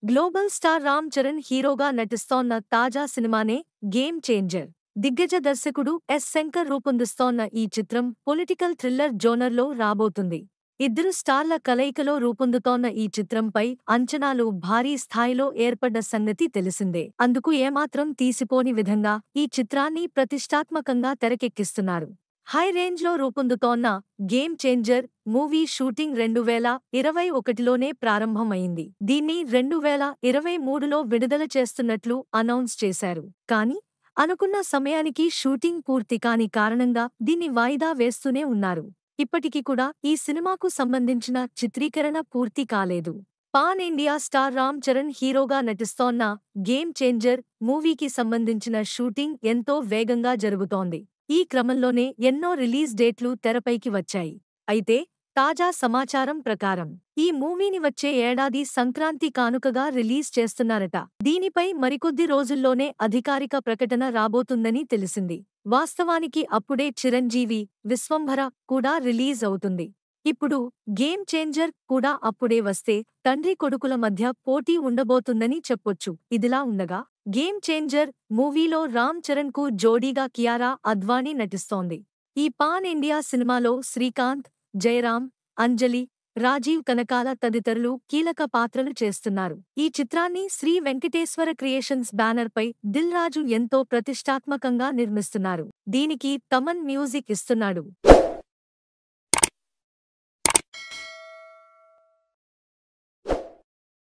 Global star Ram Charan హీరోగా నటిస్తోన్న తాజా సినిమానే గేమ్ చేంజర్. దిగ్గజ దర్శకుడు ఎస్. శంకర్ రూపొందిస్తోన్న ఈ చిత్రం పొలిటికల్ థ్రిల్లర్ జోనర్లో రాబోతుంది. ఇద్దరు స్టార్ల కలయికలో రూపొందుతోన్న ఈ చిత్రంపై అంచనాలు భారీ స్థాయిలో ఏర్పడ్డ సంగతి తెలిసిందే. అందుకు ఏమాత్రం తీసిపోని విధంగా ఈ చిత్రాన్ని ప్రతిష్టాత్మకంగా తెరకెక్కిస్తున్నారు. హై రేంజ్లో రూపొందుతోన్న గేమ్ చేంజర్ మూవీ షూటింగ్ 2021లోనే ప్రారంభమైంది. దీన్ని 2023లో విడుదల చేస్తున్నట్లు అనౌన్స్ చేశారు. కానీ అనుకున్న సమయానికి షూటింగ్ పూర్తి కాని కారణంగా దీన్ని వాయిదా వేస్తూనే ఉన్నారు. ఇప్పటికి కూడా ఈ సినిమాకు సంబంధించిన చిత్రీకరణ పూర్తి కాలేదు. Pan India star Ram Charan హీరోగా నటిస్తోన్న గేమ్ చేంజర్ మూవీకి సంబంధించిన షూటింగ్ ఎంతో వేగంగా జరుగుతోంది. ఈ క్రమంలోనే ఎన్నో రిలీజ్ డేట్లు తెరపైకి వచ్చాయి. అయితే తాజా సమాచారం ప్రకారం ఈ మూవీని వచ్చే ఏడాది సంక్రాంతి కానుకగా రిలీజ్ చేస్తున్నారట. దీనిపై మరికొద్ది రోజుల్లోనే అధికారిక ప్రకటన రాబోతుందని తెలిసింది. వాస్తవానికి అప్పుడే చిరంజీవి, విశ్వంభర కూడా రిలీజ్ అవుతుంది. ఇప్పుడు గేమ్ చేంజర్ కూడా అప్పుడే వస్తే తండ్రి కొడుకుల మధ్య పోటీ ఉండబోతుందని చెప్పొచ్చు. ఇదిలా ఉండగా గేమ్ చేంజర్ మూవీలో రామ్ చరణ్ కు జోడీగా కియారా అద్వానీ నటిస్తోంది. ఈ పాన్ ఇండియా సినిమాలో శ్రీకాంత్, జయరాం, అంజలి, రాజీవ్ కనకాల తదితరులు కీలక పాత్రలు చేస్తున్నారు. ఈ చిత్రాన్ని శ్రీ వెంకటేశ్వర క్రియేషన్స్ బ్యానర్ పై దిల్ రాజు ఎంతో ప్రతిష్టాత్మకంగా నిర్మిస్తున్నారు. దీనికి తమన్ మ్యూజిక్ ఇస్తున్నాడు.